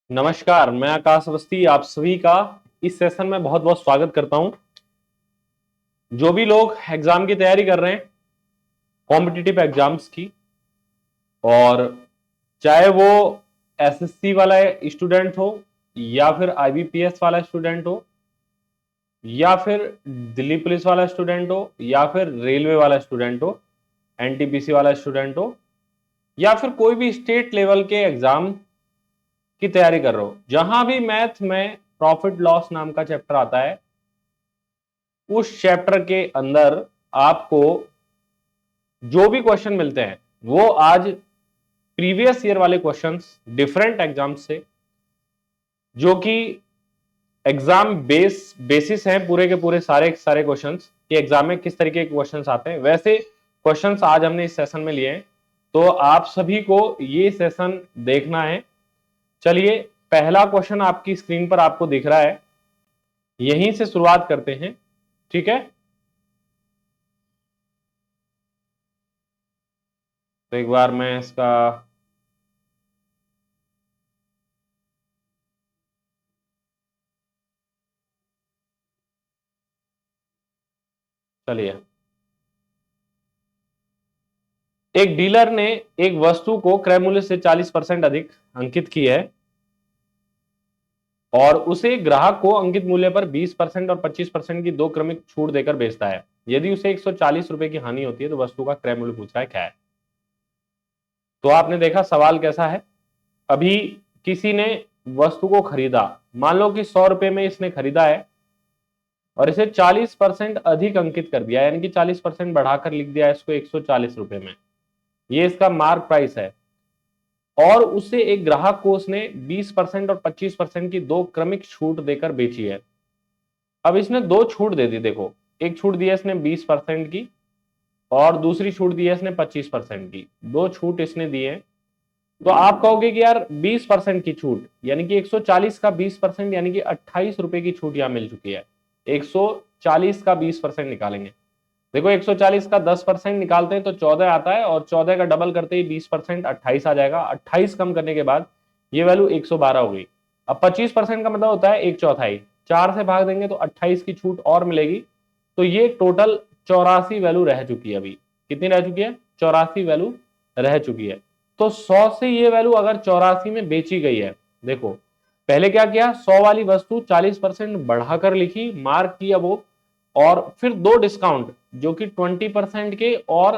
नमस्कार, मैं आकाश अवस्थी आप सभी का इस सेशन में बहुत बहुत स्वागत करता हूं। जो भी लोग एग्जाम की तैयारी कर रहे हैं, कॉम्पिटिटिव एग्जाम्स की, और चाहे वो एसएससी वाला स्टूडेंट हो या फिर आईबीपीएस वाला स्टूडेंट हो या फिर दिल्ली पुलिस वाला स्टूडेंट हो या फिर रेलवे वाला स्टूडेंट हो, एनटीपीसी वाला स्टूडेंट हो या फिर कोई भी स्टेट लेवल के एग्जाम की तैयारी कर रहे हो, जहां भी मैथ में प्रॉफिट लॉस नाम का चैप्टर आता है, उस चैप्टर के अंदर आपको जो भी क्वेश्चन मिलते हैं वो आज प्रीवियस ईयर वाले क्वेश्चंस डिफरेंट एग्जाम से, जो कि एग्जाम बेसिस हैं पूरे के पूरे सारे सारे क्वेश्चंस कि एग्जाम में किस तरीके के क्वेश्चंस आते हैं, वैसे क्वेश्चंस आज हमने इस सेशन में लिए हैं। तो आप सभी को ये सेशन देखना है। चलिए, पहला क्वेश्चन आपकी स्क्रीन पर आपको दिख रहा है, यहीं से शुरुआत करते हैं। ठीक है, तो एक बार मैं इसका चलिए, एक डीलर ने एक वस्तु को क्रय मूल्य से 40% अधिक अंकित की है और उसे ग्राहक को अंकित मूल्य पर 20% और 25% की दो क्रमिक छूट देकर बेचता है। यदि उसे 140 रुपए की हानि होती है तो वस्तु का क्रय मूल्य पूछ रहा है क्या है। तो आपने देखा सवाल कैसा है। अभी किसी ने वस्तु को खरीदा, मान लो कि 100 रुपए में इसने खरीदा है और इसे 40% अधिक अंकित कर दिया, यानी कि 40% बढ़ाकर लिख दिया है इसको 140 रुपए में। ये इसका मार्क प्राइस है और उसे एक ग्राहक को उसने 20% और 25% की दो क्रमिक छूट देकर बेची है। अब इसने दो छूट दे दी, देखो, एक छूट दी है इसने 20% की और दूसरी छूट दी है इसने 25% की। दो छूट इसने दी है। तो आप कहोगे कि यार 20% की छूट यानी कि 140 का 20% यानी कि 28 रुपए की छूट यहां मिल चुकी है। 140 का 20% निकालेंगे, देखो 140 का 10% निकालते हैं तो 14 आता है और 14 का डबल करते ही 20% 28 आ जाएगा। 28 कम करने के बाद ये वैल्यू 112 हो गई। अब 25% का मतलब होता है एक चौथाई, 4 से भाग देंगे तो 28 की छूट और मिलेगी। तो ये टोटल 84 वैल्यू रह चुकी है। अभी कितनी रह चुकी है? 84 वैल्यू रह चुकी है। तो 100 से ये वैल्यू अगर 84 में बेची गई है, देखो पहले क्या किया, 100 वाली वस्तु 40% बढ़ाकर लिखी, मार्क किया वो, और फिर दो डिस्काउंट जो कि 20% के और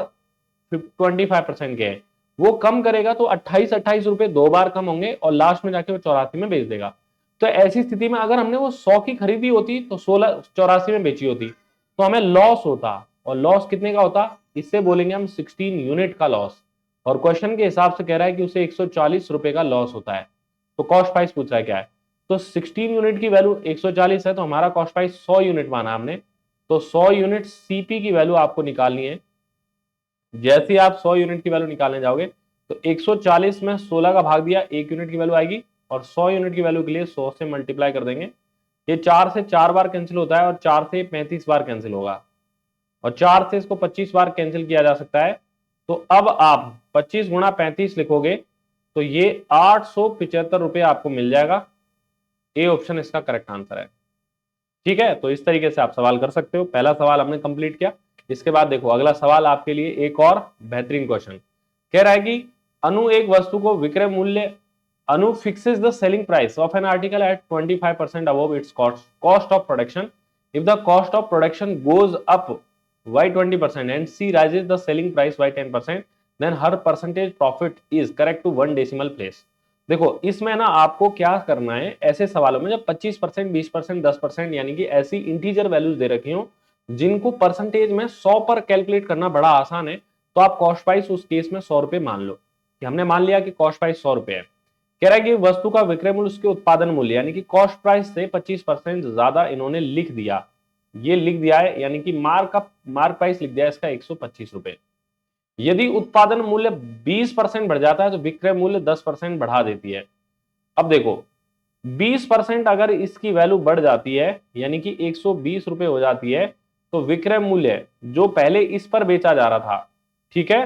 25% के हैं वो कम करेगा, तो 28 रुपए दो बार कम होंगे और लास्ट में जाके वो 84 में बेच देगा। तो ऐसी स्थिति में अगर हमने वो 100 की खरीदी होती तो 16 84 में बेची होती तो हमें लॉस होता, और लॉस कितने का होता, इससे बोलेंगे हम 16 यूनिट का लॉस। और क्वेश्चन के हिसाब से कह रहा है कि उसे 140 रुपए का लॉस होता है। तो कॉस्ट प्राइस पूछ रहा है क्या है, तो 16 यूनिट की वैल्यू 140 है तो हमारा कॉस्ट प्राइस 100 यूनिट माना हमने। तो 100 यूनिट सीपी की वैल्यू आपको निकालनी है। जैसे ही आप 100 यूनिट की वैल्यू निकालने जाओगे तो 140 में 16 का भाग दिया, 1 यूनिट की वैल्यू आएगी, और 100 यूनिट की वैल्यू के लिए 100 से मल्टीप्लाई कर देंगे। ये 4 से 4 बार कैंसिल होता है और 4 से 35 बार कैंसिल होगा, और 4 से इसको 25 बार कैंसिल किया जा सकता है। तो अब आप 25 गुणा 35 लिखोगे तो ये 875 रुपए आपको मिल जाएगा। ए ऑप्शन इसका करेक्ट आंसर है। ठीक है, तो इस तरीके से आप सवाल कर सकते हो। पहला सवाल हमने कंप्लीट किया। इसके बाद देखो अगला सवाल आपके लिए एक और बेहतरीन क्वेश्चन कह रहा है कि अनु एक वस्तु को विक्रय मूल्य, Anu fixes the selling price of an article at 25% above its cost of production. If the cost of production goes up by 20% and C rises the selling price by 10%, then her percentage profit is correct to 1 decimal place। देखो इसमें ना आपको क्या करना है, ऐसे सवालों में जब 25%, 20%, 10% यानी कि ऐसी इंटीजर वैल्यूज दे रखी हो जिनको परसेंटेज में 100 पर कैलकुलेट करना बड़ा आसान है, तो आप कॉस्ट प्राइस उस केस में 100 रुपए मान लो कि हमने मान लिया कि कॉस्ट प्राइस 100 रुपए है। कह रहा है कि वस्तु का विक्रय मूल्य उसके उत्पादन मूल्य यानी कि कॉस्ट प्राइस से 25% ज्यादा इन्होंने लिख दिया, ये लिख दिया है, यानी कि मार्क प्राइस लिख दिया इसका 125 रुपए। यदि उत्पादन मूल्य 20% बढ़ जाता है तो विक्रय मूल्य 10% बढ़ा देती है। अब देखो 20% अगर इसकी वैल्यू बढ़ जाती है यानी कि 120 रुपए हो जाती है, तो विक्रय मूल्य जो पहले इस पर बेचा जा रहा था, ठीक है,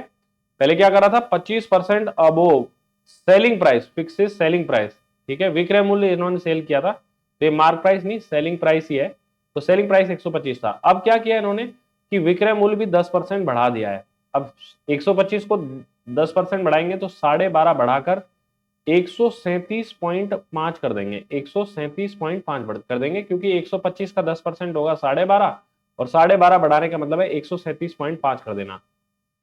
पहले क्या कर रहा था 25% above selling price, fix selling price, ठीक है, विक्रय मूल्य इन्होंने सेल किया था, तो ये मार्क प्राइस नहीं, सेलिंग प्राइस ही है। तो सेलिंग प्राइस 125 था। अब क्या किया इन्होंने कि विक्रय मूल्य भी 10% बढ़ा दिया है। अब 125 को 10% बढ़ाएंगे तो 12.5 बढ़ाकर 137.5 कर देंगे, 137.5 कर देंगे, क्योंकि 125 का 10% होगा 12.5, और 12.5 बढ़ाने का मतलब है 137.5 कर देना।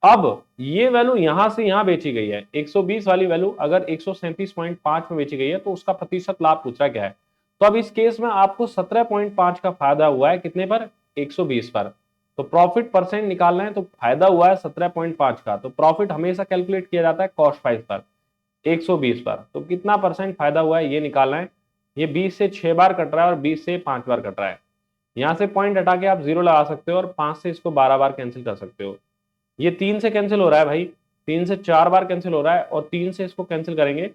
अब ये वैल्यू यहां से यहां बेची गई है, 120 वाली वैल्यू अगर 137.5 में बेची गई है तो उसका प्रतिशत लाभ पूछ रहा क्या है। तो अब इस केस में आपको 17.5 का फायदा हुआ है, कितने पर, 120 पर। तो प्रॉफिट परसेंट निकालना है तो फायदा हुआ है 17.5 का, तो प्रॉफिट हमेशा कैलकुलेट किया जाता है कॉस्ट प्राइस पर, 120 पर। तो कितना परसेंट फायदा हुआ है ये निकालना है। ये 20 से 6 बार कट रहा है और 20 से 5 बार कट रहा है। यहां से पॉइंट हटा के आप 0 लगा सकते हो और 5 से इसको 12 बार कैंसिल कर सकते हो। ये 3 से कैंसिल हो रहा है भाई, 3 से 4 बार कैंसिल हो रहा है, और 3 से इसको कैंसिल करेंगे,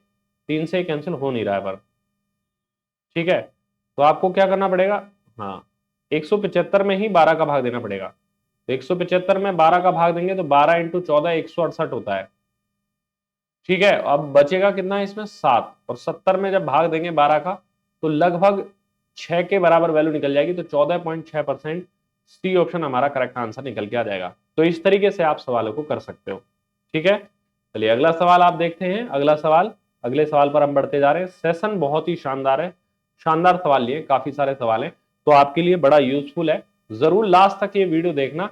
3 से कैंसिल हो नहीं रहा है पर, ठीक है। तो आपको क्या करना पड़ेगा, हाँ, 175 में ही 12 का भाग देना पड़ेगा। तो 175 में 12 का भाग देंगे तो 12 इंटू 14 168 होता है, ठीक है। अब बचेगा कितना है इसमें, 7, और 70 में जब भाग देंगे 12 का तो लगभग 6 के बराबर वैल्यू निकल जाएगी। तो 14.6%, सी ऑप्शन हमारा करेक्ट आंसर निकल के आ जाएगा। तो इस तरीके से आप सवालों को कर सकते हो, ठीक है। चलिए अगला सवाल आप देखते हैं। अगला सवाल, अगले सवाल पर हम बढ़ते जा रहे हैं। सेशन बहुत ही शानदार है, शानदार सवाल लिए, काफी सारे सवाल हैं, तो आपके लिए बड़ा यूजफुल है। जरूर लास्ट तक ये वीडियो देखना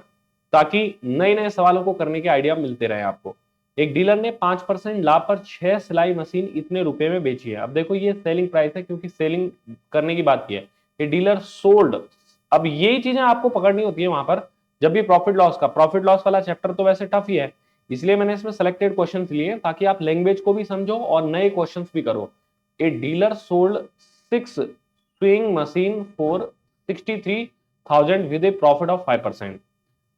ताकि नए नए सवालों को करने के आइडिया मिलते रहे आपको। एक डीलर ने 5% लाभ पर 6 सिलाई मशीन इतने रुपए में बेची है। अब देखो ये सेलिंग प्राइस है क्योंकि सेलिंग करने की बात की है, ये डीलर सोल्ड। अब यही चीजें आपको पकड़नी होती है वहां पर जब भी प्रॉफिट लॉस का, प्रॉफिट लॉस वाला चैप्टर तो वैसे टफ ही है, इसलिए मैंने इसमें सेलेक्टेड क्वेश्चंस लिए ताकि आप लैंग्वेज को भी समझो और नए क्वेश्चंस भी करो। A dealer sold 6 swing machine for 63,000 with A profit of 5%।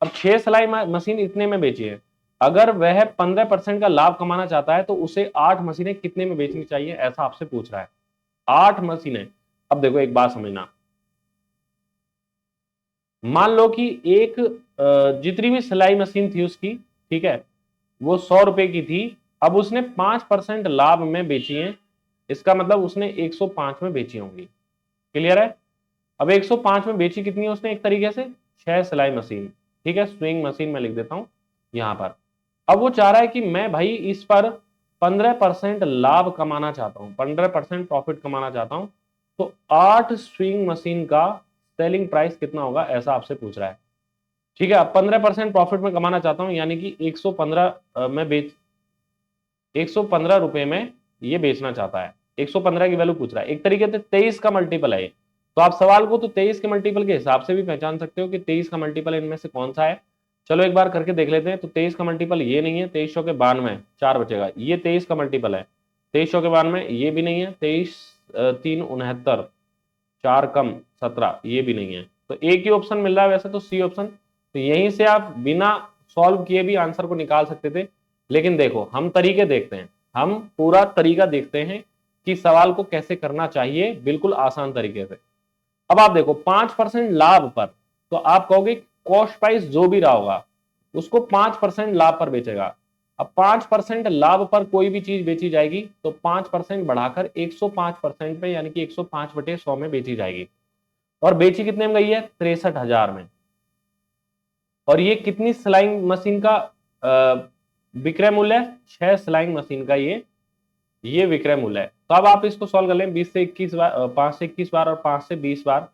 अब 6 सिलाई मशीन इतने में बेची है। अगर वह 15% का लाभ कमाना चाहता है तो उसे 8 मशीनें कितने में बेचनी चाहिए, ऐसा आपसे पूछ रहा है। 8 मशीनें। अब देखो एक बात समझना, मान लो कि एक जितनी भी सिलाई मशीन थी उसकी, ठीक है, वो 100 रुपए की थी। अब उसने 5% लाभ में बेची है, इसका मतलब उसने 105 में बेची होंगी। क्लियर है। अब 105 में बेची कितनी है उसने, एक तरीके से 6 सिलाई मशीन, ठीक है, स्विंग मशीन में लिख देता हूं यहां पर। अब वो चाह रहा है कि मैं भाई इस पर 15% लाभ कमाना चाहता हूं, 15% प्रॉफिट कमाना चाहता हूं, तो 8 स्विंग मशीन का सेलिंग प्राइस कितना होगा, ऐसा आपसे पूछ रहा है। ठीक है, अब 15% प्रॉफिट में कमाना चाहता हूं यानी कि 115 में बेच 115 रुपए में ये बेचना चाहता है, 115 की वैल्यू पूछ रहा है। एक तरीके से 23 का मल्टीपल है ये। तो आप सवाल को तो 23 के मल्टीपल के हिसाब से भी पहचान सकते हो कि 23 का मल्टीपल इनमें से कौन सा है। चलो एक बार करके देख लेते हैं। तो 23 का मल्टीपल ये नहीं है, 23 के 92, 4 बचेगा, ये 23 का मल्टीपल है। 23 के 92 ये भी नहीं है, 23 3 69, 4 कम 17 ये भी नहीं है। तो एक ही ऑप्शन मिल रहा है वैसे तो, सी ऑप्शन। तो यहीं से आप बिना सॉल्व किए भी आंसर को निकाल सकते थे, लेकिन देखो हम तरीके देखते हैं, हम पूरा तरीका देखते हैं कि सवाल को कैसे करना चाहिए बिल्कुल आसान तरीके से। अब आप देखो 5% लाभ पर, तो आप कहोगे कॉस्ट प्राइस जो भी रहा होगा उसको 5% लाभ पर बेचेगा। अब 5% लाभ पर कोई भी चीज बेची जाएगी तो 5% बढ़ाकर 105% पे यानी कि 105/100 में बेची जाएगी। और बेची कितने में गई है, 63,000 में। और ये कितनी सिलाइंग मशीन का विक्रय मूल्य है, 6 सिलाइंग मशीन का ये विक्रय मूल्य है। तो अब आप इसको सॉल्व कर लें, 20 से 21 बार, 5 से 21 बार और 5 से 20 बार,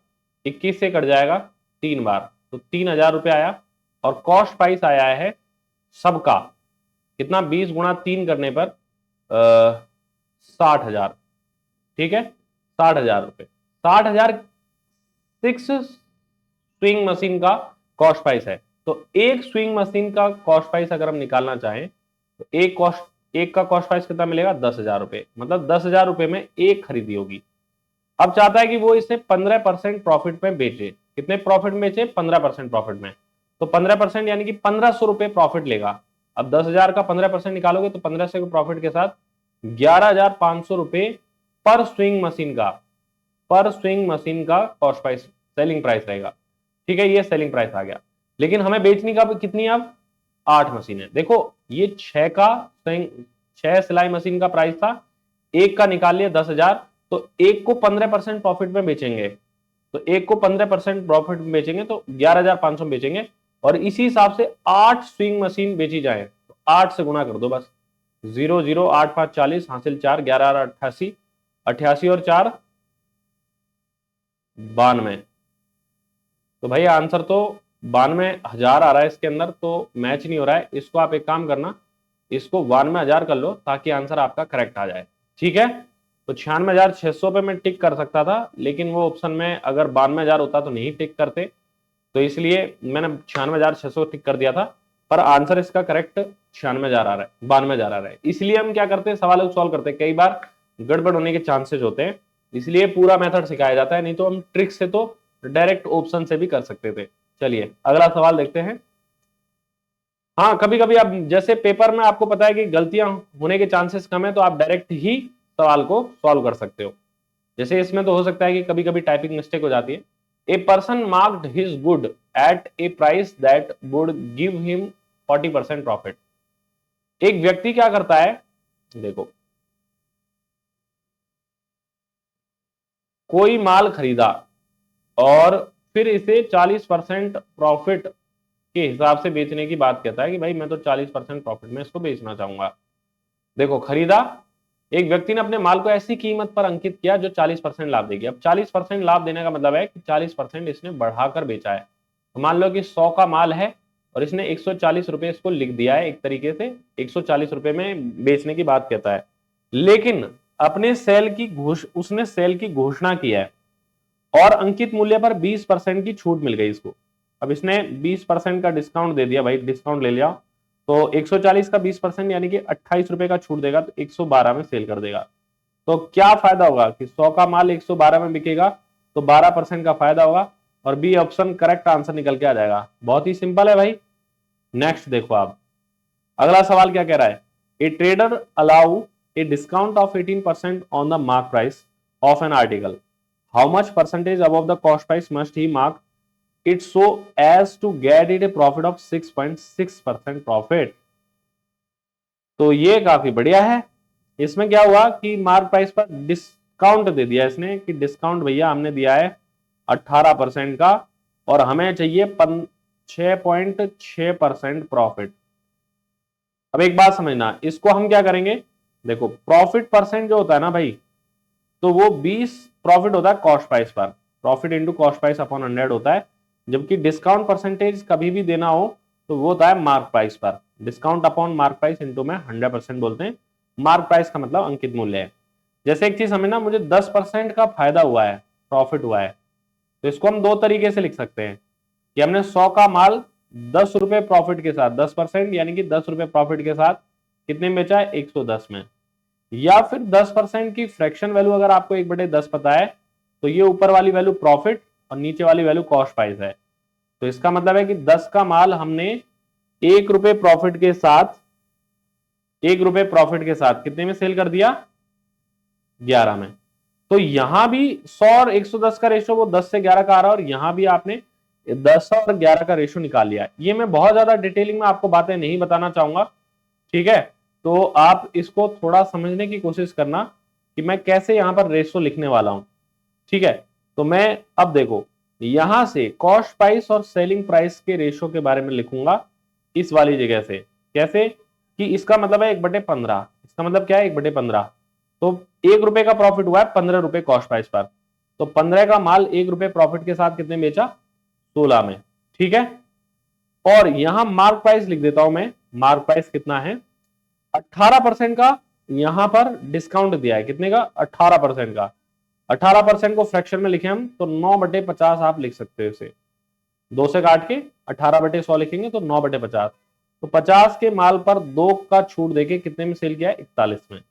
21 से कट जाएगा 3 बार, तो 3,000 रुपये आया। और कॉस्ट प्राइस आया है सबका कितना, 20 गुणा 3 करने पर 60,000, ठीक है, 60,000 रुपये, 60,000 6 स्विंग मशीन का कॉस्ट प्राइस है। तो एक स्विंग मशीन का कॉस्ट प्राइस अगर हम निकालना चाहें तो एक का कॉस्ट प्राइस कितना मिलेगा, 10,000 रुपए, मतलब 10,000 रुपए में एक खरीदी होगी। अब चाहता है कि वो इसे 15% प्रॉफिट में बेचे। कितने प्रॉफिट में बेचे, 15% प्रॉफिट में। तो 15% यानी कि 1,500 रुपए प्रॉफिट लेगा। अब 10,000 का 15% निकालोगे तो 1500 के प्रॉफिट के साथ 11,500 रुपए पर स्विंग मशीन का, कॉस्ट प्राइस, सेलिंग प्राइस रहेगा। ठीक है, ये सेलिंग प्राइस आ गया। लेकिन हमें बेचनी का कितनी, अब 8 मशीनें। देखो ये 6 सिलाई मशीन का प्राइस था, एक का निकाल लिया 10,000, तो एक को 15% प्रॉफिट में बेचेंगे, तो एक को 15% प्रॉफिट में बेचेंगे तो 11,500 में बेचेंगे, और इसी हिसाब से 8 स्विंग मशीन बेची जाए तो 8 से गुना कर दो बस। 0 0 8 5 40 हासिल 4 11 88, 88 और 4 92। तो भाई आंसर तो 92,000 आ रहा है इसके अंदर, तो मैच नहीं हो रहा है। इसको आप एक काम करना, इसको 92,000 कर लो ताकि आंसर आपका करेक्ट आ जाए। ठीक है, तो 96,600 पे मैं टिक कर सकता था, लेकिन वो ऑप्शन में अगर 92,000 होता तो नहीं टिक करते, तो इसलिए मैंने 96,600 टिक कर दिया था। पर आंसर इसका करेक्ट 96,000 आ रहा है, 92,000 आ रहा है। इसलिए हम क्या करते हैं, सवाल को सॉल्व करते हैं, कई बार गड़बड़ होने के चांसेस होते हैं, इसलिए पूरा मेथड सिखाया जाता है, नहीं तो हम ट्रिक से तो डायरेक्ट ऑप्शन से भी कर सकते थे। चलिए अगला सवाल देखते हैं। हाँ, कभी कभी आप जैसे पेपर में आपको पता है कि गलतियां होने के चांसेस कम है, तो आप डायरेक्ट ही सवाल को सॉल्व कर सकते हो। जैसे इसमें तो हो सकता है कि कभी कभी टाइपिंग मिस्टेक हो जाती है। A person marked his good at A price that would give him 40% profit. एक व्यक्ति क्या करता है, देखो, कोई माल खरीदा और फिर इसे 40% प्रॉफिट के हिसाब से बेचने की बात कहता है कि भाई मैं तो 40% प्रॉफिट में इसको बेचना चाहूंगा। देखो, खरीदा, एक व्यक्ति ने अपने माल को ऐसी कीमत पर अंकित किया जो 40% लाभ देगी। अब 40% लाभ देने का मतलब है कि 40% इसने बढ़ाकर बेचा है। तो मान लो कि 100 का माल है और इसने 140 रुपए इसको लिख दिया है, एक तरीके से 140 रुपए में बेचने की बात कहता है, लेकिन अपने उसने सेल की घोषणा की है और अंकित मूल्य पर 20% की छूट मिल गई इसको। अब इसने 20% का डिस्काउंट दे दिया, भाई डिस्काउंट ले लिया, तो 140 का 20% यानी कि 28 रुपए का छूट देगा, तो 112 में सेल कर देगा। तो क्या फायदा होगा कि 100 का माल 112 में बिकेगा, तो 12% का फायदा होगा, और बी ऑप्शन करेक्ट आंसर निकल के आ जाएगा। बहुत ही सिंपल है भाई। नेक्स्ट देखो आप, अगला सवाल क्या कह रहा है, a trader allow a discount of 18% on the mark price of an article, how much percentage above the cost price must he mark it so as to get it a profit of 6.6% profit. तो ये काफी बढ़िया है। इसमें क्या हुआ कि mark price पर डिस्काउंट दे दिया इसने, कि डिस्काउंट भैया हमने दिया है 18% का, और हमें चाहिए 6.6% प्रॉफिट। अब एक बात समझना, इसको हम क्या करेंगे, देखो प्रॉफिट परसेंट जो होता है ना भाई, तो वो 20 प्रॉफिट होता है कॉस्ट प्राइस पर, profit into cost price upon 100 होता है, जबकि डिस्काउंट परसेंटेज कभी भी देना हो तो वो होता है मार्क प्राइस पर, discount upon mark price into में 100% बोलते हैं। मार्क प्राइस का मतलब अंकित मूल्य है। जैसे एक चीज समझना, मुझे 10% का फायदा हुआ है, प्रॉफिट हुआ है, तो इसको हम दो तरीके से लिख सकते हैं कि हमने 100 का माल 10 रुपए प्रॉफिट के साथ, 10% यानी कि 10 रुपए प्रॉफिट के साथ कितने में बेचा है, 110 में। या फिर 10% की फ्रैक्शन वैल्यू अगर आपको 1/10 पता है, तो ये ऊपर वाली वैल्यू प्रॉफिट और नीचे वाली वैल्यू कॉस्ट प्राइस है। तो इसका मतलब है कि 10 का माल हमने 1 रुपए प्रॉफिट के साथ, 1 रुपए प्रॉफिट के साथ कितने में सेल कर दिया, 11 में। तो यहां भी 100 और 110 का रेशो वो 10 से 11 का आ रहा है, और यहां भी आपने 10 और 11 का रेशो निकाल लिया है। ये मैं बहुत ज्यादा डिटेलिंग में आपको बातें नहीं बताना चाहूंगा, ठीक है, तो आप इसको थोड़ा समझने की कोशिश करना कि मैं कैसे यहां पर रेशो लिखने वाला हूं। ठीक है, तो मैं अब देखो यहां से कॉस्ट प्राइस और सेलिंग प्राइस के रेशो के बारे में लिखूंगा इस वाली जगह से। कैसे कि इसका मतलब है 1/15, इसका मतलब क्या है 1/15, तो 1 रुपए का प्रॉफिट हुआ है 15 रुपए कॉस्ट प्राइस पर, तो 15 का माल 1 रुपए प्रॉफिट के साथ कितने बेचा, 16 में। ठीक है, और यहां मार्क प्राइस लिख देता हूं मैं, मार्क प्राइस कितना है, 18% का यहां पर डिस्काउंट दिया है, कितने का, 18% का। 18% को फ्रैक्शन में लिखे हम तो 9/50 आप लिख सकते हो इसे, 2 से काट के 18/100 लिखेंगे तो 9/50, तो 50 के माल पर 2 का छूट देके कितने में सेल किया है, 41 में।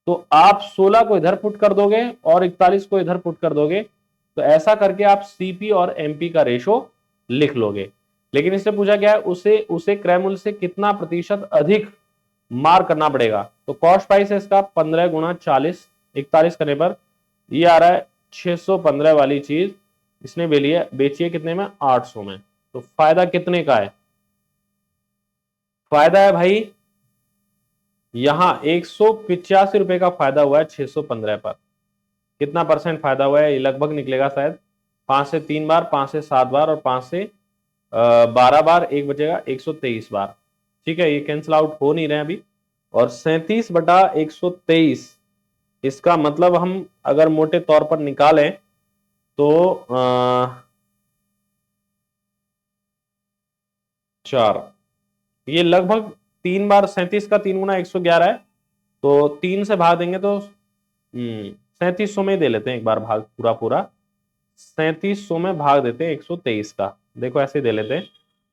तो आप 16 को इधर पुट कर दोगे और 41 को इधर पुट कर दोगे, तो ऐसा करके आप सीपी और एमपी का रेशो लिख लोगे। लेकिन इससे पूछा गया है उसे क्रय मूल्य से कितना प्रतिशत अधिक मार करना पड़ेगा, तो कॉस्ट प्राइस है इसका 15 गुणा 40, 41 करने पर ये आ रहा है 615 वाली चीज, इसने बेची है कितने में, 800 में। तो फायदा कितने का है, फायदा है भाई यहां 185 रुपए का फायदा हुआ है 615 पर। कितना परसेंट फायदा हुआ है, ये लगभग निकलेगा शायद 5 से 3 बार, 5 से 7 बार और 5 से 12 बार, एक बचेगा 123 बार। ठीक है, ये कैंसिल आउट हो नहीं रहे अभी। और 37/123, इसका मतलब हम अगर मोटे तौर पर निकालें तो 4, ये लगभग 3 बार, 37 का 3 गुना 111 है, तो 3 से भाग देंगे तो 3700 में दे लेते हैं एक बार भाग, पूरा पूरा 3700 में भाग देते हैं 123 का। देखो ऐसे दे लेते हैं,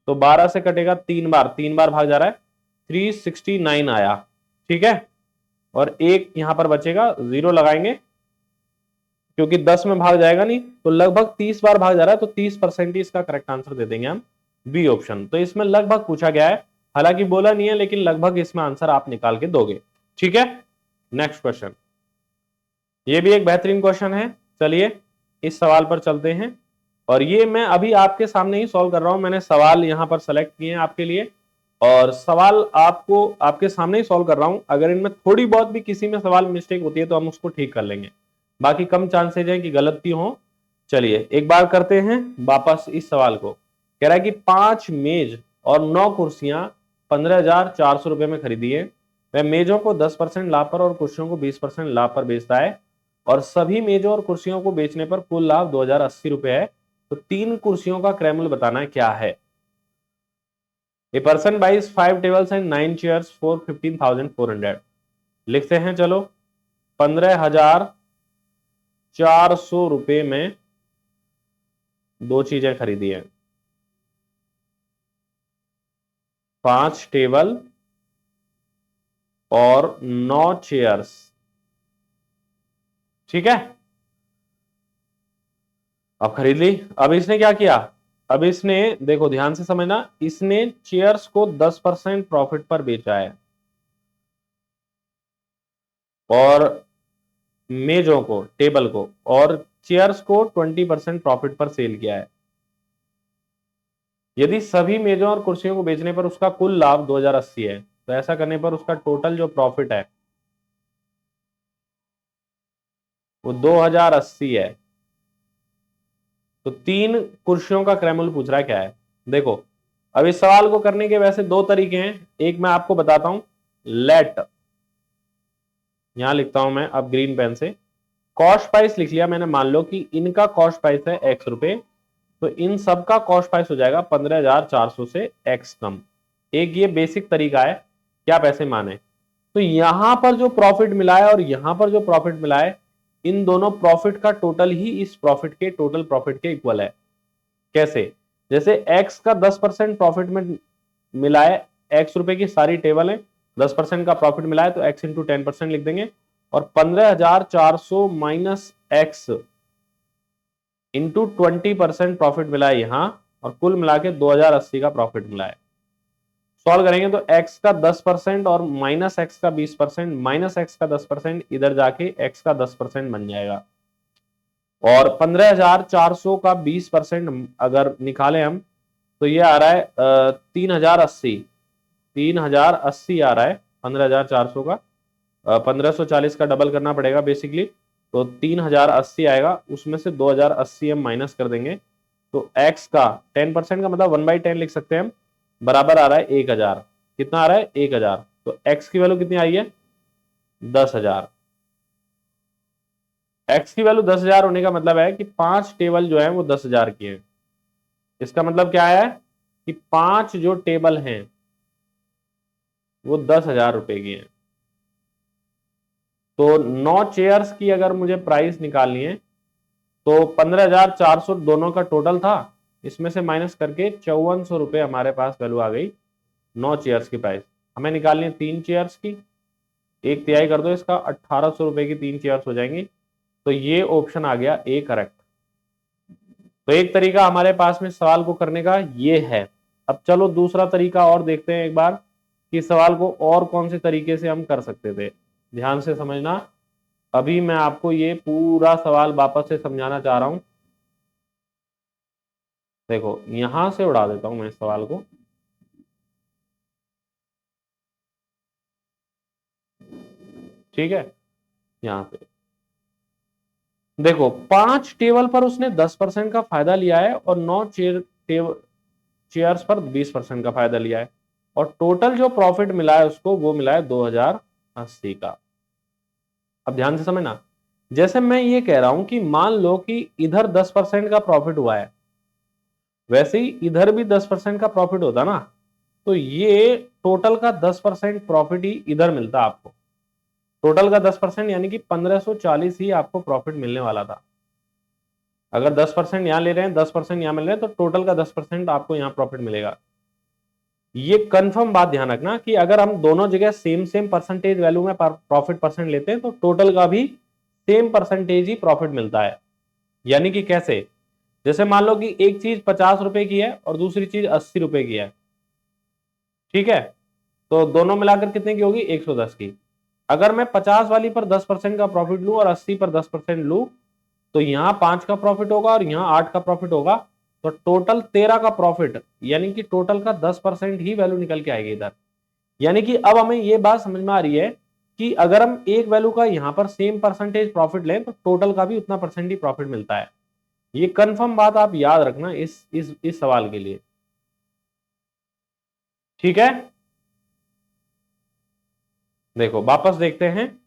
तो 12 से कटेगा 3 बार, 3 बार भाग जा रहा है, 369 आया। ठीक है, और एक यहां पर बचेगा, 0 लगाएंगे क्योंकि 10 में भाग जाएगा नहीं, तो लगभग 30 बार भाग जा रहा है, तो 30% ही इसका करेक्ट आंसर दे देंगे हम, बी ऑप्शन। तो इसमें लगभग पूछा गया है, हालांकि बोला नहीं है, लेकिन लगभग इसमें आंसर आप निकाल के दोगे। ठीक है, नेक्स्ट क्वेश्चन, ये भी एक बेहतरीन क्वेश्चन है। चलिए इस सवाल पर चलते हैं, और ये मैं अभी आपके सामने ही सॉल्व कर रहा हूं, मैंने सवाल यहां पर सेलेक्ट किए हैं आपके लिए, और सवाल आपको आपके सामने ही सॉल्व कर रहा हूं। अगर इनमें थोड़ी बहुत भी किसी में सवाल मिस्टेक होती है तो हम उसको ठीक कर लेंगे, बाकी कम चांसेज है कि गलती हो। चलिए एक बार करते हैं वापस इस सवाल को। कह रहा है कि 5 मेज और 9 कुर्सियां 15,400 रुपए में खरीदी है, वह मेजों को 10% लाभ पर और कुर्सियों को 20% लाभ पर बेचता है, और सभी मेजों और कुर्सियों को बेचने पर कुल लाभ 2,080 रुपए है। तो 3 कुर्सियों का क्रय मूल्य बताना है, क्या है। A person buys 5 tables and 9 chairs for 15,400। लिखते हैं चलो, 15,400 रुपए में 2 चीजें खरीदी है, 5 टेबल और 9 चेयर्स। ठीक है, अब खरीद ली। अब इसने क्या किया, अब इसने देखो ध्यान से समझना, इसने चेयर्स को 10% प्रॉफिट पर बेचा है और मेजों को, टेबल को और चेयर्स को 20% प्रॉफिट पर सेल किया है। यदि सभी मेजों और कुर्सियों को बेचने पर उसका कुल लाभ 2,080 है, तो ऐसा करने पर उसका टोटल जो प्रॉफिट है वो 2,080 है। तो 3 कुर्सियों का क्रय मूल्य पूछ रहा है, क्या है। देखो अब इस सवाल को करने के वैसे 2 तरीके हैं, एक मैं आपको बताता हूं। लेट, यहां लिखता हूं मैं अब ग्रीन पेन से, कॉस्ट प्राइस लिख लिया मैंने, मान लो कि इनका कॉस्ट प्राइस है x रुपए, तो इन सब का कॉस्ट प्राइस हो जाएगा 15,400 से x कम। एक ये बेसिक तरीका है क्या पैसे माने। तो यहां पर जो प्रॉफिट मिला है और यहां पर जो प्रॉफिट मिला है, इन दोनों प्रॉफिट का टोटल ही इस प्रॉफिट के टोटल प्रॉफिट के इक्वल है। कैसे, जैसे x का 10% प्रॉफिट में मिला है, x रुपए की सारी टेबल है, 10% का प्रॉफिट मिला है, तो x इंटू 10% लिख देंगे, और 15,400 माइनस एक्स इंटू 20% प्रॉफिट मिला है यहां, और कुल मिला के 2,080 का प्रॉफिट मिला है। सॉल्व करेंगे तो x का 10% और माइनस एक्स का 20%, माइनस एक्स का 10% इधर जाके x का 10% बन जाएगा, और 15,400 का 20% अगर निकालें हम, तो ये आ रहा है 3,080, 3,080 आ रहा है 15,400 का। 1540 का डबल करना पड़ेगा बेसिकली, तो 3,080 आएगा, उसमें से 2,080 हम माइनस कर देंगे, तो x का 10% का मतलब 1/10 लिख सकते हैं हम, बराबर आ रहा है 1,000। कितना आ रहा है, 1,000। तो x की वैल्यू कितनी आई है, 10,000। x की वैल्यू 10,000 होने का मतलब है कि 5 टेबल जो है वो 10,000 की है। इसका मतलब क्या है कि 5 जो टेबल हैं वो 10,000 रुपए की हैं। तो 9 चेयर्स की अगर मुझे प्राइस निकालनी है, तो 15,400 दोनों का टोटल था, इसमें से माइनस करके 5,400 रुपए हमारे पास वैल्यू आ गई 9 चेयर्स की प्राइस। हमें निकालनी है 3 चेयर्स की, 1/3 कर दो इसका, 1,800 रुपए की 3 चेयर्स हो जाएंगी। तो ये ऑप्शन आ गया ए करेक्ट। तो एक तरीका हमारे पास में सवाल को करने का ये है। अब चलो दूसरा तरीका और देखते हैं एक बार, कि सवाल को और कौन से तरीके से हम कर सकते थे। ध्यान से समझना, अभी मैं आपको ये पूरा सवाल वापस से समझाना चाह रहा हूं। देखो यहां से उड़ा देता हूं मैं इस सवाल को, ठीक है, यहां पे देखो 5 टेबल पर उसने 10% का फायदा लिया है और 9 चेयर्स पर 20% का फायदा लिया है, और टोटल जो प्रॉफिट मिला है उसको वो मिला है 2080 का। अब ध्यान से समझना, जैसे मैं ये कह रहा हूं कि मान लो कि इधर 10% का प्रॉफिट हुआ है, वैसे ही इधर भी 10% का प्रॉफिट होता ना, तो ये टोटल का 10% प्रॉफिट ही इधर मिलता आपको। टोटल का 10% यानी कि 1540 ही आपको प्रॉफिट मिलने वाला था। अगर 10% यहां ले रहे हैं, 10% यहां मिल रहे हैं, तो टोटल का 10% आपको यहां प्रॉफिट मिलेगा। ये कंफर्म बात ध्यान रखना कि अगर हम दोनों जगह सेम सेम परसेंटेज वैल्यू में प्रॉफिट परसेंट लेते हैं तो टोटल का भी सेम परसेंटेज ही प्रॉफिट मिलता है। यानी कि कैसे, जैसे मान लो कि एक चीज 50 रुपए की है और दूसरी चीज 80 रुपए की है, ठीक है, तो दोनों मिलाकर कितने की होगी, 110 की। अगर मैं 50 वाली पर 10% का प्रॉफिट लूं और 80 पर 10% लूं, तो यहां 5 का प्रॉफिट होगा और यहां 8 का प्रॉफिट होगा, तो टोटल 13 का प्रॉफिट, यानी कि टोटल का 10% ही वैल्यू निकल के आएगी इधर। यानी कि अब हमें यह बात समझ में आ रही है कि अगर हम एक वैल्यू का यहां पर सेम परसेंटेज प्रॉफिट लें तो टोटल का भी उतना परसेंट ही प्रॉफिट मिलता है। ये कंफर्म बात आप याद रखना इस सवाल के लिए, ठीक है। देखो वापस देखते हैं,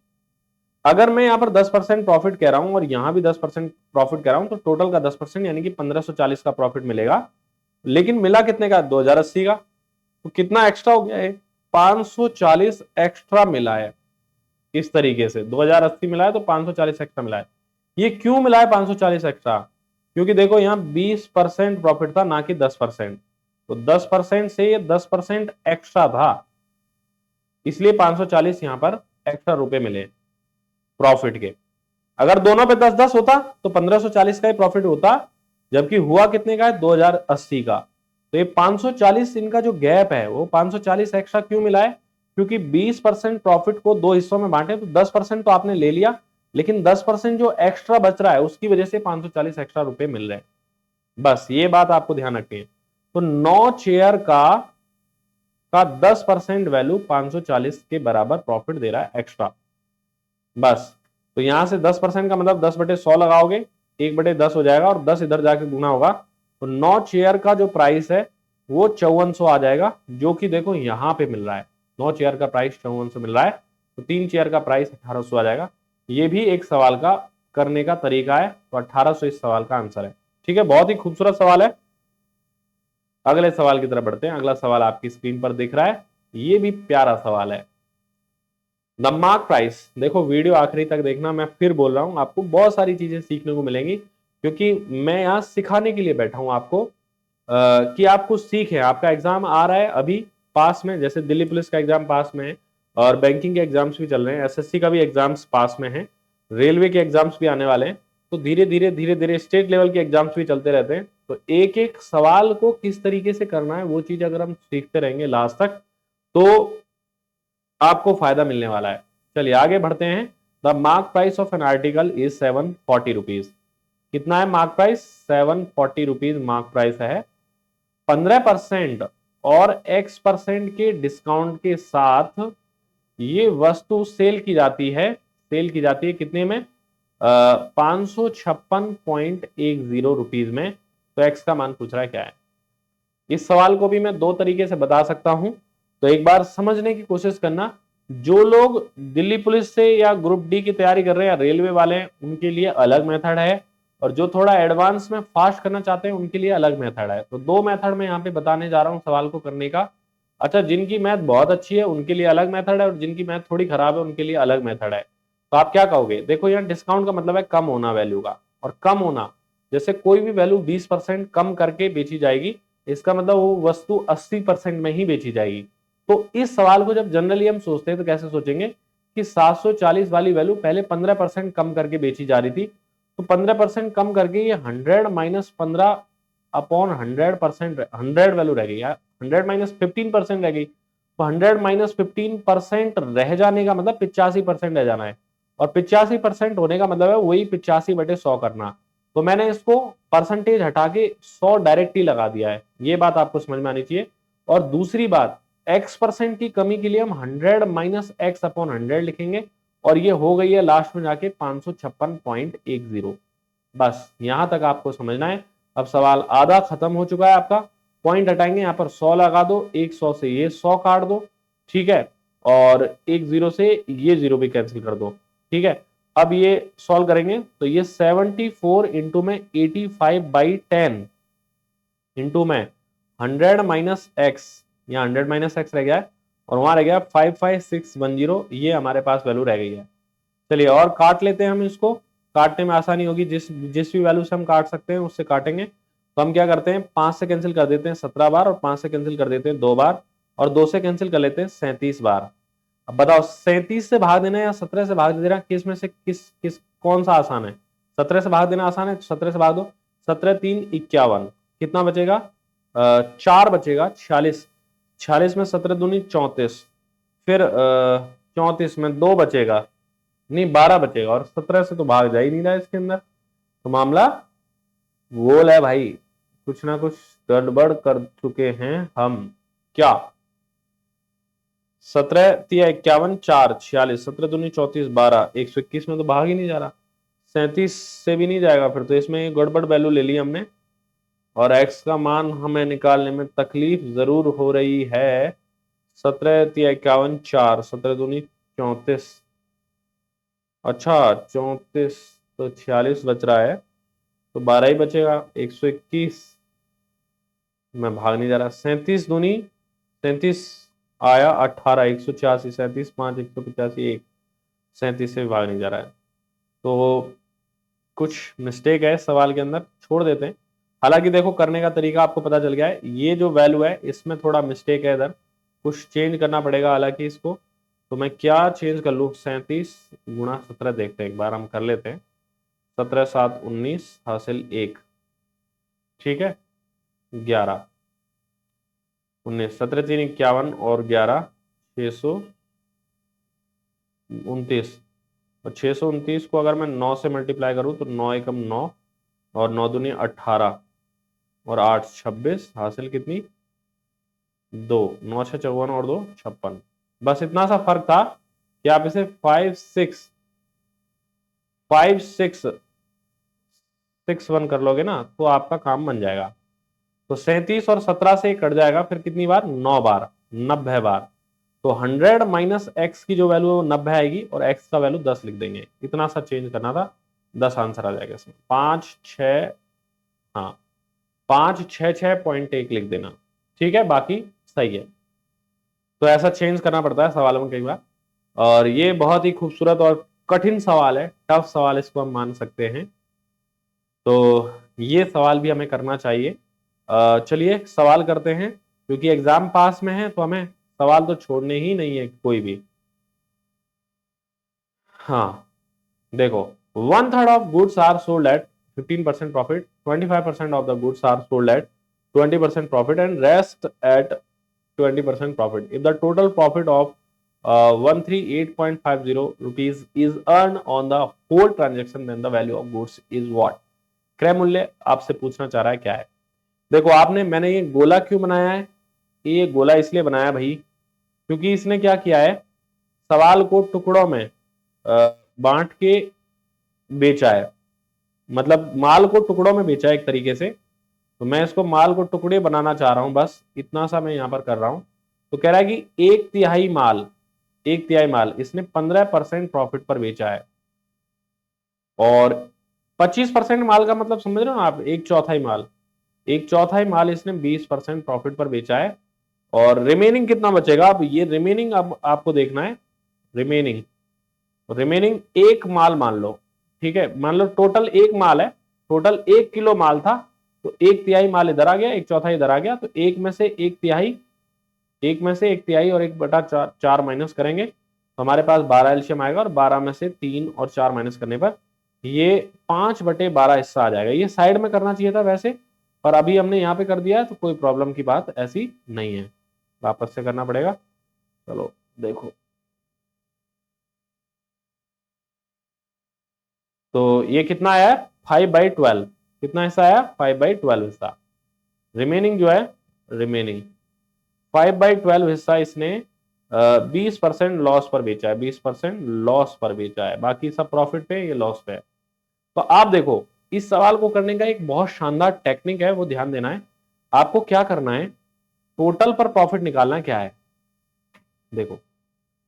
अगर मैं यहां पर 10% प्रॉफिट कह रहा हूं और यहां भी 10% प्रॉफिट कह रहा हूं, तो टोटल का 10% यानी कि 1540 का प्रॉफिट मिलेगा। लेकिन मिला कितने का, 2080 का। तो कितना एक्स्ट्रा हो गया है, 540 एक्स्ट्रा मिला है। इस तरीके से 2080 मिला है तो 540 एक्स्ट्रा मिला है। ये क्यों मिला है 540 एक्स्ट्रा, क्योंकि देखो यहां 20% प्रॉफिट था ना कि 10%, तो 10% से ये 10% एक्स्ट्रा था, इसलिए 540 यहां पर एक्स्ट्रा रुपए मिले प्रॉफिट के। अगर दोनों पे 10-10 होता तो 1540 का ही प्रॉफिट होता, जबकि हुआ कितने का है, 2080 का। तो ये 540 इनका जो गैप है वो 540 एक्स्ट्रा क्यों मिला है, क्योंकि 20% प्रॉफिट को दो हिस्सों में बांटे, तो 10% तो आपने ले लिया, लेकिन 10% जो एक्स्ट्रा बच रहा है उसकी वजह से 540 एक्स्ट्रा रुपए मिल रहे हैं। बस ये बात आपको ध्यान रखनी है। तो 9 चेयर का 10% वैल्यू 540 के बराबर प्रॉफिट दे रहा है एक्स्ट्रा। बस, तो यहां से 10% का मतलब 10/100 लगाओगे, 1/10 हो जाएगा और 10 इधर जाके गुना होगा, तो 9 चेयर का जो प्राइस है वो 5400 आ जाएगा, जो कि देखो यहां पे मिल रहा है। 9 चेयर का प्राइस 5400 मिल रहा है, तो 3 चेयर का प्राइस 1800 आ जाएगा। ये भी एक सवाल का करने का तरीका है, तो 1800 इस सवाल का आंसर है। ठीक है, बहुत ही खूबसूरत सवाल है। अगले सवाल की तरफ बढ़ते हैं। अगला सवाल आपकी स्क्रीन पर दिख रहा है, ये भी प्यारा सवाल है। द मार्क प्राइस, देखो वीडियो आखिरी तक देखना, मैं फिर बोल रहा हूं, आपको बहुत सारी चीजें सीखने को मिलेंगी, क्योंकि मैं यहां सिखाने के लिए बैठा हूं आपको, कि आप कुछ सीखें। आपका एग्जाम आ रहा है अभी पास में, जैसे दिल्ली पुलिस का एग्जाम पास में है, और बैंकिंग के एग्जाम्स भी चल रहे हैं, एसएससी का भी एग्जाम्स पास में है, रेलवे के एग्जाम्स भी आने वाले हैं, तो धीरे धीरे स्टेट लेवल के एग्जाम्स भी चलते रहते हैं। तो एक एक सवाल को किस तरीके से करना है वो चीज अगर हम सीखते रहेंगे लास्ट तक, तो आपको फायदा मिलने वाला है। चलिए आगे बढ़ते हैं। The mark price of an article is 740 rupees. कितना है mark price, 740 rupees mark price है। 15% और x% के डिस्काउंट के साथ ये वस्तु सेल की जाती है, कितने में, 556.10 रुपीज में। तो x का मान पूछ रहा है क्या है। इस सवाल को भी मैं दो तरीके से बता सकता हूं, तो एक बार समझने की कोशिश करना। जो लोग दिल्ली पुलिस से या ग्रुप डी की तैयारी कर रहे हैं या रेलवे वाले हैं उनके लिए अलग मेथड है, और जो थोड़ा एडवांस में फास्ट करना चाहते हैं उनके लिए अलग मेथड है। तो दो मेथड में यहाँ पे बताने जा रहा हूँ सवाल को करने का। अच्छा, जिनकी मैथ बहुत अच्छी है उनके लिए अलग मेथड है, और जिनकी मैथ थोड़ी खराब है उनके लिए अलग मेथड है। तो आप क्या कहोगे, देखो यहाँ डिस्काउंट का मतलब है कम होना वैल्यू का, और कम होना जैसे कोई भी वैल्यू 20% कम करके बेची जाएगी, इसका मतलब वो वस्तु 80% में ही बेची जाएगी। तो इस सवाल को जब जनरली हम सोचते हैं तो कैसे सोचेंगे कि 740 वाली वैल्यू पहले 15% कम करके बेची जा रही थी, तो 15% कम करके ये 100 माइनस 15 अपॉन 100%, 100 वैल्यू रह गई, 100 माइनस 15% रह गई। तो 100 माइनस 15% रह जाने का मतलब 85% रह जाना है, और 85% होने का मतलब है वही 85/100 करना। तो मैंने इसको परसेंटेज हटा के 100 डायरेक्ट ही लगा दिया है, ये बात आपको समझ में आनी चाहिए। और दूसरी बात, x% की कमी के लिए हम 100 माइनस एक्स अपॉन 100 लिखेंगे, और ये हो गई है लास्ट में जाके 556.10। बस यहां तक आपको समझना है। अब सवाल आधा खत्म हो चुका है आपका। पॉइंट हटाएंगे, यहाँ पर 100 लगा दो, एक 100 से ये 100 काट दो, ठीक है, और एक 0 से ये 0 भी कैंसिल कर दो, ठीक है। अब ये सॉल्व करेंगे तो ये 74 इंटू में 85/10 इंटू में 100 माइनस एक्स, यहाँ 100 माइनस एक्स रह गया है, और वहां रह गया 55610, ये हमारे पास वैल्यू रह गई है। चलिए और काट लेते हैं हम इसको, काटने में आसानी होगी, जिस जिस भी वैल्यू से हम काट सकते हैं उससे काटेंगे। तो हम क्या करते हैं, 5 से कैंसिल कर देते हैं 17 बार, और 5 से कैंसिल कर देते हैं 2 बार, और 2 से कैंसिल कर लेते हैं 37 बार। अब बताओ 37 से भाग देना या 17 से भाग देना, किस में से किस कौन सा आसान है? 17 से भाग देना आसान है, 17 से भाग दो, 17 3 51, कितना बचेगा? 4 बचेगा, 46। 46 में 17 दूनी 34, फिर 34 में 2 बचेगा, नहीं 12 बचेगा, और 17 से तो भाग जा ही नहीं रहा है इसके अंदर, तो मामला गोल है भाई, कुछ ना कुछ गड़बड़ कर चुके हैं हम। क्या? 17 3 51 4 46, 17 दूनी 34 12, 121 में तो भाग ही नहीं जा रहा, 37 से भी नहीं जाएगा, फिर तो इसमें गड़बड़ वैल्यू ले ली हमने, और x का मान हमें निकालने में तकलीफ जरूर हो रही है। 17 3 51 4, 17 दूनी 34, अच्छा 34, तो 46 बच रहा है, तो 12 ही बचेगा, 121 में भाग नहीं जा रहा, 37 दूनी 37 आया 18, 186, 37 5 185 1, 37 से भी भाग नहीं जा रहा है, तो कुछ मिस्टेक है सवाल के अंदर, छोड़ देते हैं। हालांकि देखो करने का तरीका आपको पता चल गया है, ये जो वैल्यू है इसमें थोड़ा मिस्टेक है, इधर कुछ चेंज करना पड़ेगा हालांकि इसको, तो मैं क्या चेंज कर लूँ, 37 गुणा 17 देखते हैं एक बार, हम कर लेते हैं, 17 7 19 हासिल 1, ठीक है, 11 19, 17 3 51 और 11 629, और 629 को अगर मैं 9 से मल्टीप्लाई करूं तो 9 एकम 9, और 9 दूनी 18, और 8 26, हासिल कितनी 2, 9 6 54 और 2 56। बस इतना सा फर्क था कि आप इसे 5 6 5 6 6 1 कर लोगे ना तो आपका काम बन जाएगा। तो 37 और 17 से कट जाएगा, फिर कितनी बार? 9 बार, 90 बार। तो 100 माइनस एक्स की जो वैल्यू है वो 90 आएगी, और एक्स का वैल्यू 10 लिख देंगे, इतना सा चेंज करना था, 10 आंसर आ जाएगा इसमें। 5 6, हाँ 566.1 लिख देना, ठीक है, बाकी सही है। तो ऐसा चेंज करना पड़ता है सवालों में कई बार, और ये बहुत ही खूबसूरत और कठिन सवाल है, टफ सवाल इसको हम मान सकते हैं, तो ये सवाल भी हमें करना चाहिए। चलिए सवाल करते हैं, क्योंकि एग्जाम पास में है तो हमें सवाल तो छोड़ने ही नहीं है कोई भी। हाँ देखो, 1/3 of goods are sold at 15% profit, 25% of the goods are sold at 20% profit, and rest at 20% profit. If the total profit of 138.50 rupees is earned on the whole transaction, then the value of goods is what? क्रय मूल्य आपसे पूछना चाह रहा है क्या है। देखो मैंने ये गोला क्यों बनाया है, ये गोला इसलिए बनाया भाई क्योंकि इसने क्या किया है, सवाल को टुकड़ों में बांट के बेचा है, मतलब माल को टुकड़ों में बेचा है एक तरीके से, तो मैं इसको माल को टुकड़े बनाना चाह रहा हूं, बस इतना सा मैं यहां पर कर रहा हूं। तो कह रहा है कि एक तिहाई माल इसने 15% प्रॉफिट पर बेचा है, और 25% माल का मतलब समझ रहे हो ना आप, एक चौथाई माल इसने 20% प्रॉफिट पर बेचा है, और रिमेनिंग कितना बचेगा, अब ये रिमेनिंग अब आपको देखना है। रिमेनिंग एक माल मान लो, ठीक है, मान लो टोटल एक माल है, टोटल 1 किलो माल था, तो एक तिहाई माल इधर आ गया, एक चौथाई इधर आ गया, तो एक में से एक तिहाई और 1/4 माइनस करेंगे तो हमारे पास 12 एलसीएम आएगा, और 12 में से 3 और 4 माइनस करने पर ये 5/12 हिस्सा आ जाएगा। ये साइड में करना चाहिए था वैसे, पर अभी हमने यहाँ पे कर दिया है, तो कोई प्रॉब्लम की बात ऐसी नहीं है, वापस से करना पड़ेगा। चलो देखो, तो ये कितना आया है, 5/12, कितना हिस्सा आया, 5/12 हिस्सा। रिमेनिंग जो है, रिमेनिंग 5/12 हिस्सा इसने 20% लॉस पर बेचा है, 20% लॉस पर बेचा है, बाकी सब प्रॉफिट पे, ये लॉस पे है। तो आप देखो इस सवाल को करने का एक बहुत शानदार टेक्निक है, वो ध्यान देना है। आपको क्या करना है, टोटल पर प्रॉफिट निकालना क्या है। देखो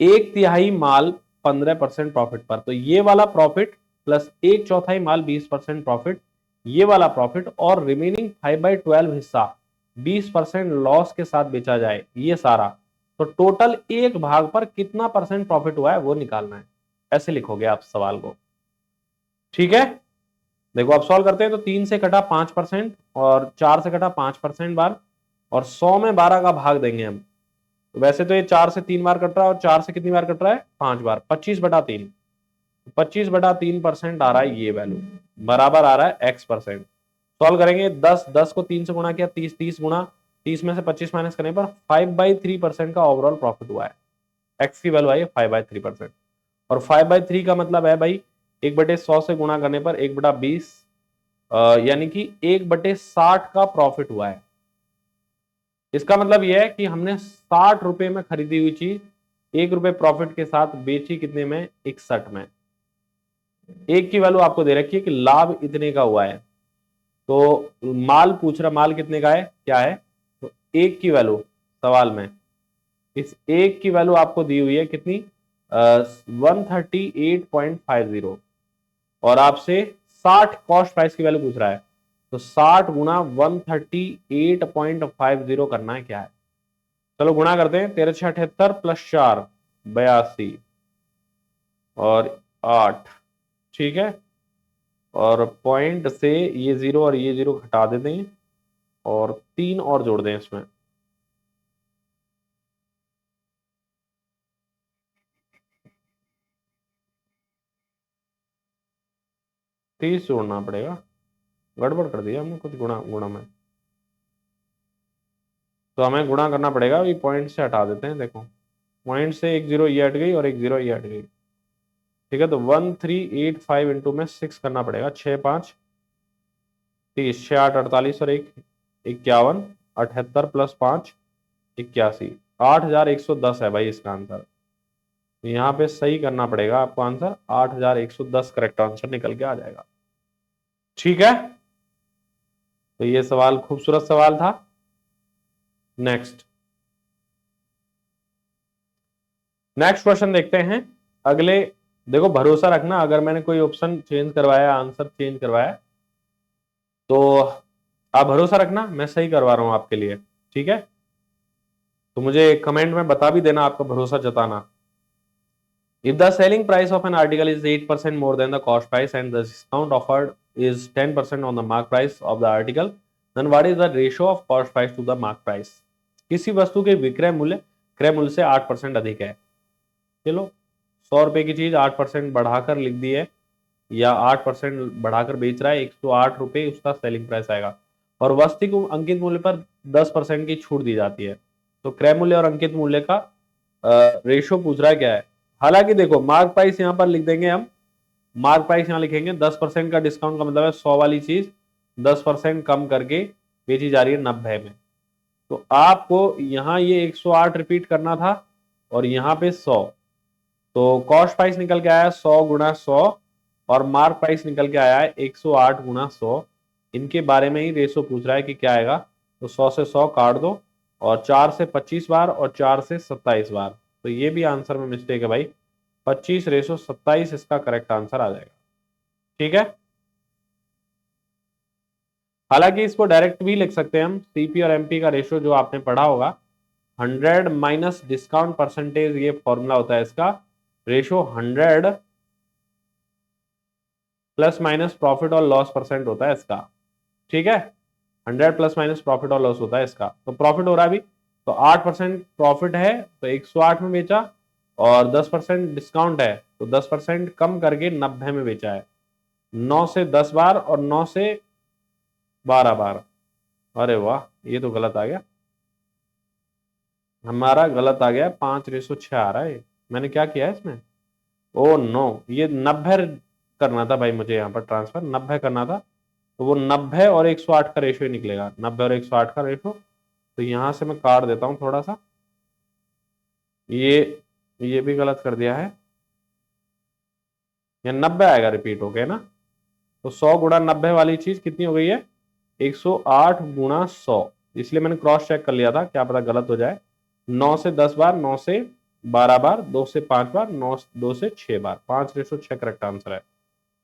एक तिहाई माल 15% प्रॉफिट पर, तो ये वाला प्रॉफिट प्लस एक चौथाई माल 20% प्रॉफिट, ये वाला प्रॉफिट, और रिमेनिंग 5/12 हिस्सा 20% लॉस के साथ बेचा जाए, ये सारा, तो टोटल एक भाग पर कितना परसेंट प्रॉफिट हुआ है वो निकालना है। ऐसे लिखोगे आप सवाल को, ठीक है। देखो आप सॉल्व करते हैं तो 3 से कटा 5% और 4 से कटा 5% बार, और 100 में 12 का भाग देंगे हम। तो वैसे तो ये 4 से 3 बार कट रहा है, और 4 से कितनी बार कट रहा है, 5 बार, 25/3, 25/3% आ रहा है ये वैल्यू, बराबर आ रहा है x%। सॉल्व करेंगे, 10 को 3 से गुणा किया, 30, 30 गुणा 30 में से 25 माइनस करने पर 5/3% का ओवरऑल प्रॉफिट हुआ है। एक्स की वैल्यू आई है 5/3%, और 5/3 का मतलब है भाई 1/100 से गुणा करने पर 1/20, यानी कि 1/60 का प्रॉफिट हुआ है। इसका मतलब यह है कि हमने 60 रुपए में खरीदी हुई चीज 1 रुपए प्रॉफिट के साथ बेची कितने में, 61 में। एक की वैल्यू आपको दे रखी है कि लाभ इतने का हुआ है, तो माल पूछ रहा, माल कितने का है, क्या है, तो एक की वैल्यू सवाल में, इस एक की वैल्यू आपको दी हुई है कितनी, 138.50, और आपसे 60 कॉस्ट प्राइस की वैल्यू पूछ रहा है, तो 60 गुणा 138.50 करना है, क्या है। चलो गुणा करते हैं, 13×6 = 78 प्लस 4 82 और 8, ठीक है। और पॉइंट से ये 0 और ये 0 हटा देते हैं, और 3 और जोड़ दें इसमें, 30 जोड़ना पड़ेगा, गड़बड़ कर दिया हमने कुछ गुणा गुणा में, तो हमें गुणा करना पड़ेगा। ये पॉइंट से हटा देते हैं, देखो पॉइंट से एक 0 ये हट गई और एक 0 ये हट गई, ठीक है। तो 1385 इंटू में 6 करना पड़ेगा, 6×5 = 30, 6×8 = 48 और 1 51, 78 प्लस 5 81, 8110 है भाई इसका आंसर। तो यहाँ पे सही करना पड़ेगा आपको आंसर, 8110 करेक्ट आंसर निकल के आ जाएगा, ठीक है। तो ये सवाल खूबसूरत सवाल था। नेक्स्ट नेक्स्ट क्वेश्चन देखते हैं अगले। देखो भरोसा रखना, अगर मैंने कोई ऑप्शन चेंज करवाया, आंसर चेंज करवाया, तो आप भरोसा रखना मैं सही करवा रहा हूं आपके लिए, ठीक है। तो मुझे कमेंट में बता भी देना, आपका भरोसा जताना। If the selling price of an article is 8% more than the cost price and the discount offered is 10% on the mark price of the article, then what is the ratio of cost price to the mark price? किसी वस्तु के विक्रय मूल्य क्रय मूल्य से 8% अधिक है। चलो 100 रुपए की चीज 8% बढ़ाकर लिख दी है, या 8% बढ़ाकर बेच रहा है, 108 रुपए उसका सेलिंग प्राइस आएगा, और वस्तु को अंकित मूल्य पर 10% की छूट दी जाती है। तो क्रय मूल्य और अंकित मूल्य का रेशो पूछ रहा है क्या है। हालांकि देखो मार्क प्राइस यहाँ पर लिख देंगे हम, मार्क प्राइस यहाँ लिखेंगे, 10% का डिस्काउंट का मतलब है 100 वाली चीज 10% कम करके बेची जा रही है 90 में। तो आपको यहाँ ये 108 रिपीट करना था, और यहाँ पे 100, तो कॉस्ट प्राइस निकल के आया 100 × 100, और मार्क प्राइस निकल के आया है 108 × 100। इनके बारे में ही रेशो पूछ रहा है कि क्या आएगा, तो 100 से 100 काट दो, और 4 से 25 बार और 4 से 27 बार, तो ये भी आंसर में मिस्टेक है भाई, 25/27 इसका करेक्ट आंसर आ जाएगा, ठीक है। हालांकि इसको डायरेक्ट भी लिख सकते हैं हम, सीपी और एमपी का रेशो जो आपने पढ़ा होगा, 100 माइनस डिस्काउंट परसेंटेज, ये फॉर्मूला होता है इसका, रेशो 100 प्लस माइनस प्रॉफिट और लॉस परसेंट होता है इसका, ठीक है। 100 प्लस माइनस प्रॉफिट और लॉस होता है इसका, तो प्रॉफिट हो रहा है अभी, तो 8% प्रॉफिट है तो 108 में बेचा, और 10% डिस्काउंट है तो 10% कम करके 90 में बेचा है, 9 से 10 बार और 9 से 12 बार। अरे वाह, ये तो गलत आ गया, हमारा गलत आ गया, 5/6 आ रहा है। मैंने क्या किया है इसमें, ओ नो, ये 90 करना था भाई मुझे, यहाँ पर ट्रांसफर 90 करना था, तो वो 90 और 108 का रेशियो निकलेगा, 90 और 108 का रेशियो। तो यहाँ से मैं काट देता हूँ थोड़ा सा, ये भी गलत कर दिया है, या 90 आएगा रिपीट हो गया ना। तो 100 गुणा 90 वाली चीज कितनी हो गई है, 108 गुणा 100। इसलिए मैंने क्रॉस चेक कर लिया था, क्या पता गलत हो जाए। 9 से 10 बार, 9 से 12 बार, 2 से 5 बार, 9 2 से 6 बार, 5/6 करेक्ट आंसर है।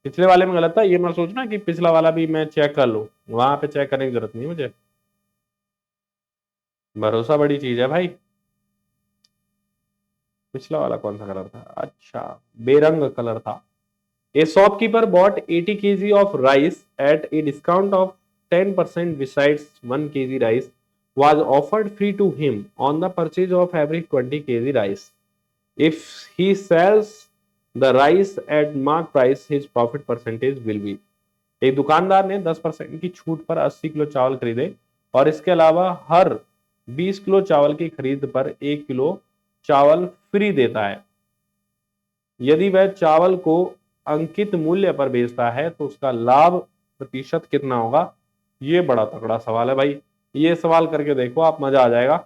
पिछले वाले में गलत था, ये मैं सोचना कि पिछला वाला भी मैं चेक कर लूं, वहां पे चेक करने की जरूरत नहीं मुझे। भरोसा बड़ी चीज है भाई। पिछला वाला कौन सा कलर था, अच्छा बेरंग कलर था। A shopkeeper bought 80 kg of rice at a discount of 10% besides 1 kg rice was offered free to him on the purchase of every 20 kg rice. If he sells the rice at mark price, his profit percentage will be। एक दुकानदार ने 10% की छूट पर 80 kilo चावल खरीदे और इसके अलावा हर 20 किलो चावल की खरीद पर 1 किलो चावल फ्री देता है। यदि वह चावल को अंकित मूल्य पर बेचता है तो उसका लाभ प्रतिशत कितना होगा। ये बड़ा तगड़ा सवाल है भाई, ये सवाल करके देखो आप, मजा आ जाएगा।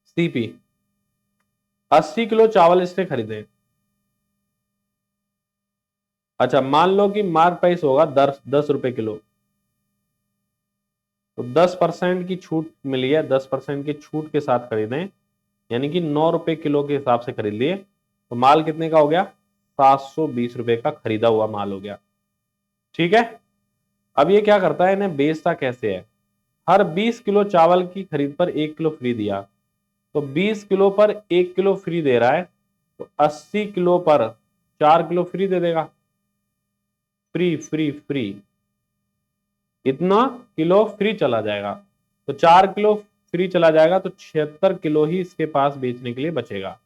सीपी 80 किलो चावल इसने खरीदे। अच्छा मान लो कि मार्क प्राइस होगा 10 रुपए किलो, तो 10% की छूट मिली है, 10% की छूट के साथ खरीदें, यानी कि 9 रुपए किलो के हिसाब से खरीद लिए, तो माल कितने का हो गया, 720 रुपए का खरीदा हुआ माल हो गया। ठीक है, अब ये क्या करता है, इन्हें बेचता कैसे है। हर 20 किलो चावल की खरीद पर 1 किलो फ्री दिया, तो 20 किलो पर 1 किलो फ्री दे रहा है, तो 80 किलो पर 4 किलो फ्री दे देगा। फ्री फ्री फ्री, इतना किलो फ्री चला जाएगा, तो 4 किलो फ्री चला जाएगा, तो 76 किलो ही इसके पास बेचने के लिए बचेगा।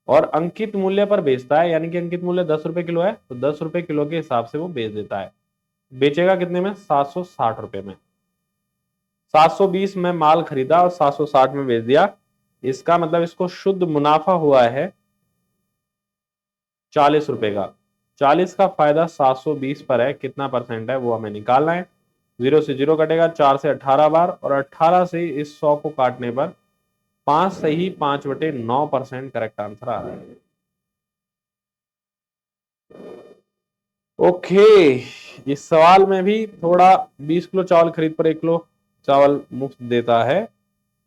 और अंकित मूल्य पर बेचता है, यानी कि अंकित मूल्य 10 रुपए किलो है, तो 10 रुपए किलो के हिसाब से वो बेच देता है। बेचेगा कितने में, 760 रुपए में। 720 में माल खरीदा और 760 में बेच दिया, इसका मतलब इसको शुद्ध मुनाफा हुआ है 40 रुपए का। 40 का फायदा 720 पर है, कितना परसेंट है वो हमें निकालना है। 0 से 0 कटेगा, 4 से 18 बार, और 18 से इस 100 को काटने पर 5 सही 5/9% करेक्ट आंसर आ रहा है। ओके, इस सवाल में भी थोड़ा 20 किलो चावल खरीद पर 1 किलो चावल मुफ्त देता है,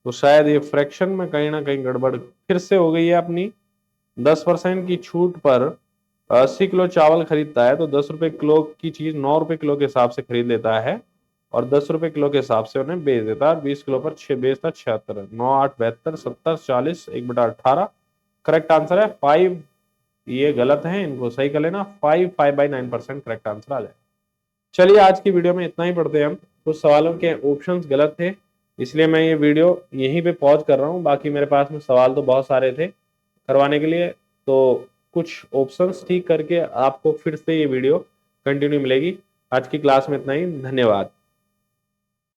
तो शायद ये फ्रैक्शन में कहीं ना कहीं गड़बड़ फिर से हो गई है अपनी। 10% की छूट पर 80 किलो चावल खरीदता है, तो 10 रुपए किलो की चीज 9 रुपए किलो के हिसाब से खरीद लेता है, और 10 रुपए किलो के हिसाब से उन्हें बेच देता है। 20 किलो पर 6 बेचता, 76, 9 8 72, 70, 40, 1/18 करेक्ट आंसर है 5। ये गलत है, इनको सही कर लेना। 5/9% करेक्ट आंसर आ जाए। चलिए आज की वीडियो में इतना ही पढ़ते हैं हम। कुछ सवालों के ऑप्शंस गलत थे, इसलिए मैं ये वीडियो यहीं पे पॉज कर रहा हूँ। बाकी मेरे पास में सवाल तो बहुत सारे थे करवाने के लिए, तो कुछ ऑप्शंस ठीक करके आपको फिर से ये वीडियो कंटिन्यू मिलेगी। आज की क्लास में इतना ही, धन्यवाद।